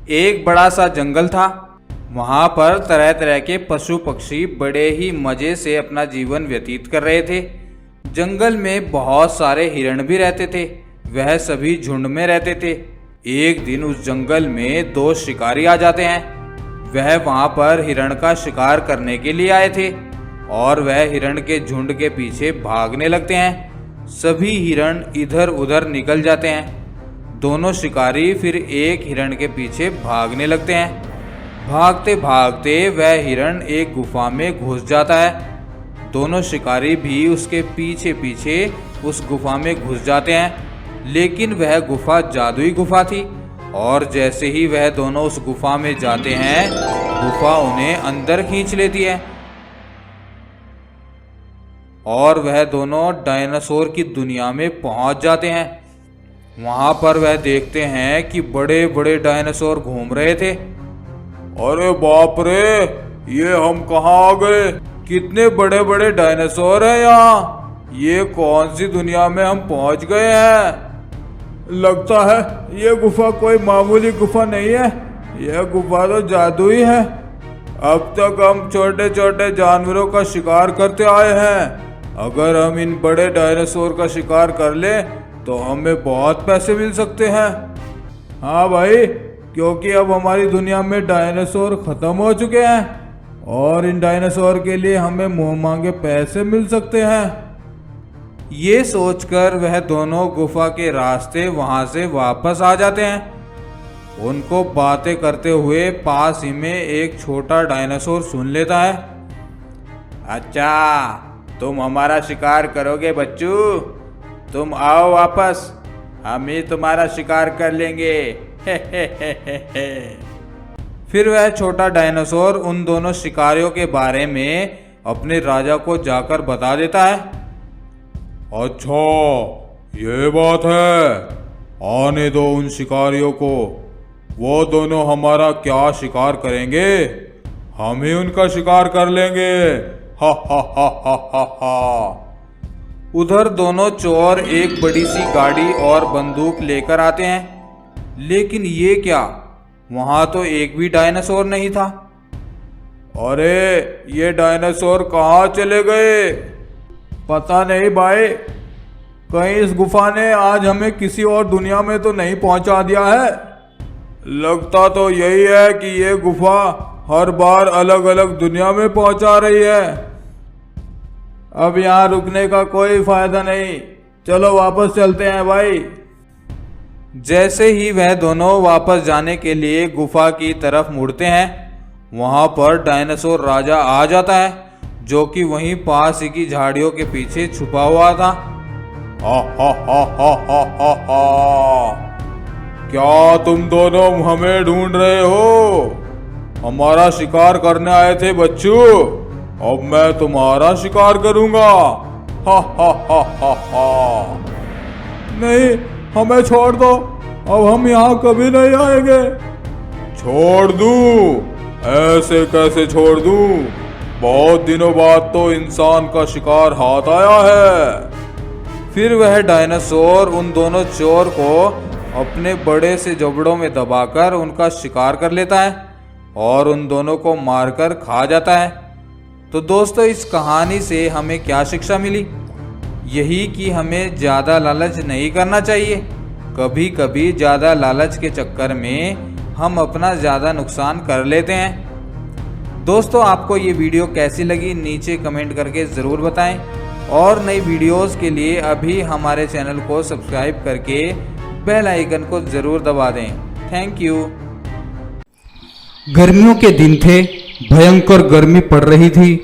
एक बड़ा सा जंगल था। वहाँ पर तरह तरह के पशु पक्षी बड़े ही मज़े से अपना जीवन व्यतीत कर रहे थे। जंगल में बहुत सारे हिरण भी रहते थे। वह सभी झुंड में रहते थे। एक दिन उस जंगल में दो शिकारी आ जाते हैं। वह वहाँ पर हिरण का शिकार करने के लिए आए थे और वह हिरण के झुंड के पीछे भागने लगते हैं। सभी हिरण इधर उधर निकल जाते हैं। दोनों शिकारी फिर एक हिरण के पीछे भागने लगते हैं। भागते भागते वह हिरण एक गुफा में घुस जाता है। दोनों शिकारी भी उसके पीछे पीछे उस गुफा में घुस जाते हैं। लेकिन वह गुफा जादुई गुफा थी और जैसे ही वह दोनों उस गुफा में जाते हैं, गुफा उन्हें अंदर खींच लेती है और वह दोनों डायनासोर की दुनिया में पहुंच जाते हैं। वहां पर वह देखते हैं कि बड़े बड़े डायनासोर घूम रहे थे। अरे बाप रे, ये हम कहाँ आ गए? कितने बड़े बड़े डायनासोर हैं यहाँ। ये कौन सी दुनिया में हम पहुँच गए हैं? लगता है ये गुफा कोई मामूली गुफा नहीं है, यह गुफा तो जादुई है। अब तक हम छोटे छोटे जानवरों का शिकार करते आए हैं। अगर हम इन बड़े डायनासोर का शिकार कर लें तो हमें बहुत पैसे मिल सकते हैं। हाँ भाई, क्योंकि अब हमारी दुनिया में डायनासोर खत्म हो चुके हैं और इन डायनासोर के लिए हमें मुंह मांगे पैसे मिल सकते हैं। ये सोचकर वह दोनों गुफा के रास्ते वहां से वापस आ जाते हैं। उनको बातें करते हुए पास ही में एक छोटा डायनासोर सुन लेता है। अच्छा, तुम हमारा शिकार करोगे बच्चू? तुम आओ वापस, हम ही तुम्हारा शिकार कर लेंगे। फिर वह छोटा डायनासोर उन दोनों शिकारियों के बारे में अपने राजा को जाकर बता देता है। अच्छा, ये बात है, आने दो उन शिकारियों को। वो दोनों हमारा क्या शिकार करेंगे? हम ही उनका शिकार कर लेंगे। हा हा हा हा हा हा। उधर दोनों चोर एक बड़ी सी गाड़ी और बंदूक लेकर आते हैं। लेकिन ये क्या, वहां तो एक भी डायनासोर नहीं था। अरे ये डायनासोर कहाँ चले गए? पता नहीं भाई, कहीं इस गुफा ने आज हमें किसी और दुनिया में तो नहीं पहुंचा दिया है। लगता तो यही है कि ये गुफा हर बार अलग अलग दुनिया में पहुंचा रही है। अब यहाँ रुकने का कोई फायदा नहीं, चलो वापस चलते हैं भाई। जैसे ही वह दोनों वापस जाने के लिए गुफा की तरफ मुड़ते हैं, वहां पर डायनासोर राजा आ जाता है, जो कि वहीं पास ही की झाड़ियों के पीछे छुपा हुआ था। हा हा हा हा हा हा हा। क्या तुम दोनों हमें ढूंढ रहे हो? हमारा शिकार करने आए थे बच्चू, अब मैं तुम्हारा शिकार करूंगा। हा हा हा हा हा। नहीं, हमें छोड़ दो, अब हम यहाँ कभी नहीं आएंगे। छोड़ दूं? ऐसे कैसे छोड़ दूं? बहुत दिनों बाद तो इंसान का शिकार हाथ आया है। फिर वह डायनासोर उन दोनों चोर को अपने बड़े से जबड़ों में दबाकर उनका शिकार कर लेता है और उन दोनों को मारकर खा जाता है। तो दोस्तों, इस कहानी से हमें क्या शिक्षा मिली? यही कि हमें ज़्यादा लालच नहीं करना चाहिए। कभी कभी ज़्यादा लालच के चक्कर में हम अपना ज़्यादा नुकसान कर लेते हैं। दोस्तों, आपको ये वीडियो कैसी लगी नीचे कमेंट करके ज़रूर बताएं और नई वीडियोस के लिए अभी हमारे चैनल को सब्सक्राइब करके बेल आइकन को ज़रूर दबा दें। Thank you. गर्मियों के दिन थे, भयंकर गर्मी पड़ रही थी।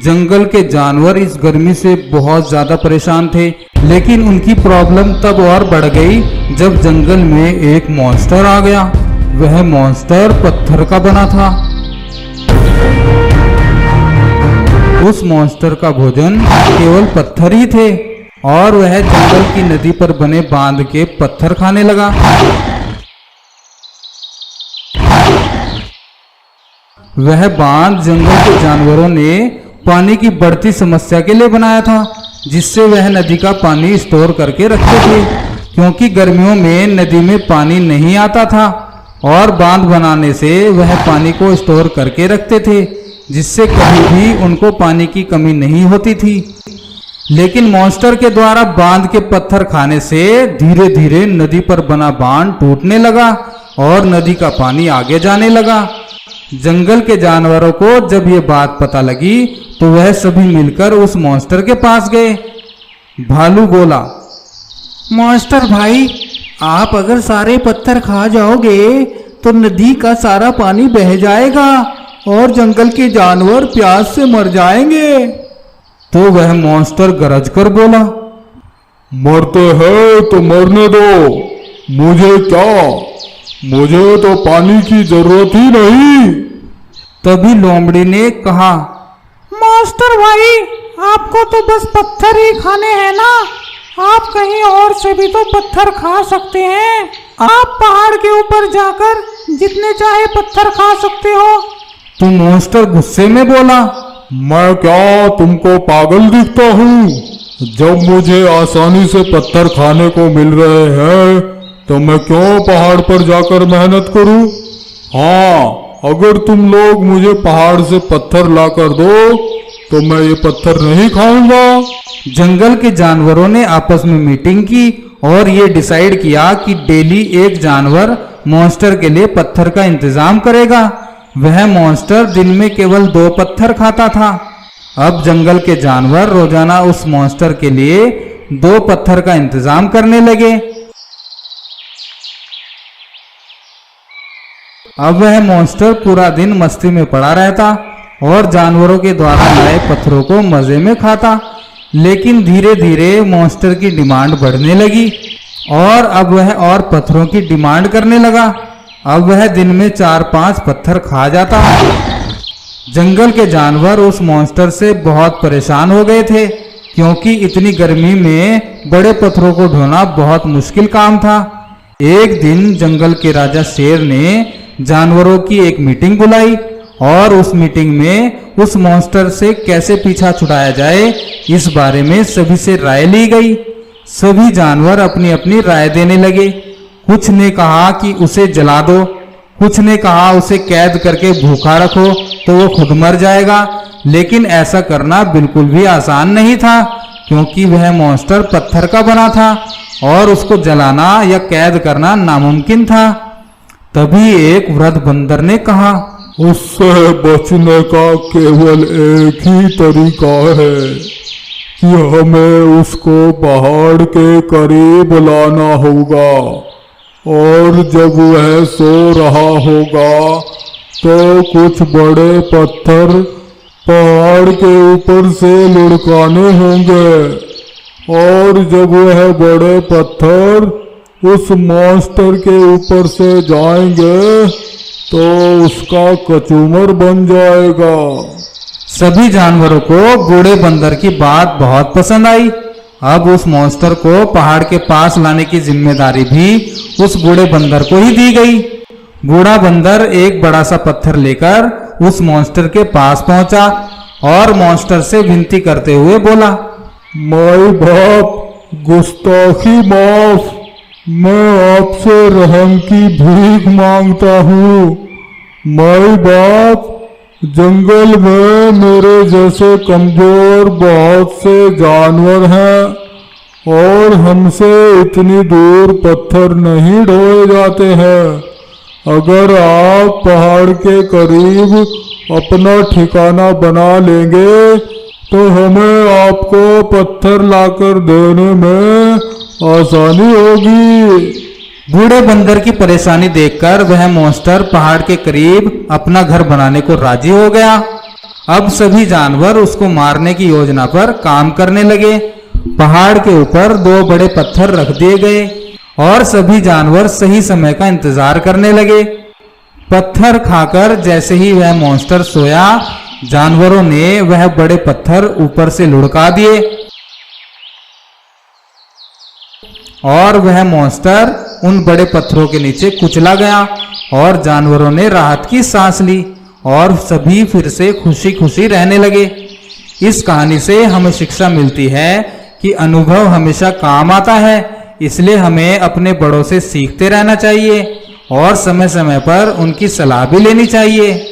जंगल के जानवर इस गर्मी से बहुत ज़्यादा परेशान थे, लेकिन उनकी प्रॉब्लम तब और बढ़ गई जब जंगल में एक मॉन्स्टर आ गया। वह मॉन्स्टर पत्थर का बना था। उस मॉन्स्टर का भोजन केवल पत्थर ही थे और वह जंगल की नदी पर बने बांध के पत्थर खाने लगा। वह बांध जंगल के जानवरों ने पानी की बढ़ती समस्या के लिए बनाया था, जिससे वह नदी का पानी स्टोर करके रखते थे, क्योंकि गर्मियों में नदी में पानी नहीं आता था। और बांध बनाने से वह पानी को स्टोर करके रखते थे, जिससे कभी भी उनको पानी की कमी नहीं होती थी। लेकिन मॉन्स्टर के द्वारा बांध के पत्थर खाने से धीरे धीरे नदी पर बना बांध टूटने लगा और नदी का पानी आगे जाने लगा। जंगल के जानवरों को जब ये बात पता लगी तो वह सभी मिलकर उस मॉन्स्टर के पास गए। भालू बोला, मास्टर भाई, आप अगर सारे पत्थर खा जाओगे तो नदी का सारा पानी बह जाएगा और जंगल के जानवर प्यास से मर जाएंगे। तो वह मॉन्स्टर गरज कर बोला, मरते हैं तो मरने दो, मुझे क्या, मुझे तो पानी की जरूरत ही नहीं। तभी लोमड़ी ने कहा, मास्टर भाई, आपको तो बस पत्थर ही खाने हैं ना, आप कहीं और से भी तो पत्थर खा सकते हैं। आप पहाड़ के ऊपर जाकर जितने चाहे पत्थर खा सकते हो। तो मॉन्स्टर गुस्से में बोला, मैं क्या तुमको पागल दिखता हूँ? जब मुझे आसानी से पत्थर खाने को मिल रहे हैं तो मैं क्यों पहाड़ पर जाकर मेहनत करूँ? हाँ, अगर तुम लोग मुझे पहाड़ से पत्थर लाकर दो तो मैं ये पत्थर नहीं खाऊंगा। जंगल के जानवरों ने आपस में मीटिंग की और ये डिसाइड किया कि डेली एक जानवर मॉन्स्टर के लिए पत्थर का इंतजाम करेगा। वह मॉन्स्टर दिन में केवल 2 पत्थर खाता था। अब जंगल के जानवर रोजाना उस मॉन्स्टर के लिए 2 पत्थर का इंतजाम करने लगे। अब वह मॉन्स्टर पूरा दिन मस्ती में पड़ा रहता और जानवरों के द्वारा लाए पत्थरों को मजे में खाता। लेकिन धीरे धीरे मॉन्स्टर की डिमांड बढ़ने लगी और अब वह और पत्थरों की डिमांड करने लगा। अब वह दिन में 4-5 पत्थर खा जाता। जंगल के जानवर उस मॉन्स्टर से बहुत परेशान हो गए थे, क्योंकि इतनी गर्मी में बड़े पत्थरों को ढोना बहुत मुश्किल काम था। एक दिन जंगल के राजा शेर ने जानवरों की एक मीटिंग बुलाई और उस मीटिंग में उस मॉन्स्टर से कैसे पीछा छुड़ाया जाए इस बारे में सभी से राय ली गई। सभी जानवर अपनी अपनी राय देने लगे। कुछ ने कहा कि उसे जला दो, कुछ ने कहा उसे कैद करके भूखा रखो तो वो खुद मर जाएगा। लेकिन ऐसा करना बिल्कुल भी आसान नहीं था, क्योंकि वह मॉन्स्टर पत्थर का बना था और उसको जलाना या कैद करना नामुमकिन था। तभी एक वृद्ध बंदर ने कहा, उससे बचने का केवल एक ही तरीका है कि हमें उसको पहाड़ के करीब लाना होगा और जब वह सो रहा होगा तो कुछ बड़े पत्थर पहाड़ के ऊपर से लुढ़काने होंगे और जब वह बड़े पत्थर उस मॉन्स्टर के ऊपर से जाएंगे तो उसका कचूमर बन जाएगा। सभी जानवरों को बूढ़े बंदर की बात बहुत पसंद आई। अब उस मॉन्स्टर को पहाड़ के पास लाने की जिम्मेदारी भी उस बूढ़े बंदर को ही दी गई। बूढ़ा बंदर एक बड़ा सा पत्थर लेकर उस मॉन्स्टर के पास पहुंचा और मॉन्स्टर से विनती करते हुए बोला, माई बाप, गुस्ताखी माफ, मैं आपसे रहम की भीख मांगता हूँ। माई बाप, जंगल में मेरे जैसे कमजोर बहुत से जानवर हैं और हमसे इतनी दूर पत्थर नहीं ढोए जाते हैं। अगर आप पहाड़ के करीब अपना ठिकाना बना लेंगे तो हमें आपको पत्थर लाकर देने में आसानी होगी। बूढ़े बंदर की परेशानी देखकर वह मॉन्स्टर पहाड़ के करीब अपना घर बनाने को राजी हो गया। अब सभी जानवर उसको मारने की योजना पर काम करने लगे। पहाड़ के ऊपर 2 बड़े पत्थर रख दिए गए और सभी जानवर सही समय का इंतजार करने लगे। पत्थर खाकर जैसे ही वह मॉन्स्टर सोया, जानवरों ने वह बड़े पत्थर ऊपर से लुढ़का दिए और वह मॉन्स्टर उन बड़े पत्थरों के नीचे कुचला गया और जानवरों ने राहत की सांस ली और सभी फिर से खुशी खुशी रहने लगे। इस कहानी से हमें शिक्षा मिलती है कि अनुभव हमेशा काम आता है, इसलिए हमें अपने बड़ों से सीखते रहना चाहिए और समय समय पर उनकी सलाह भी लेनी चाहिए।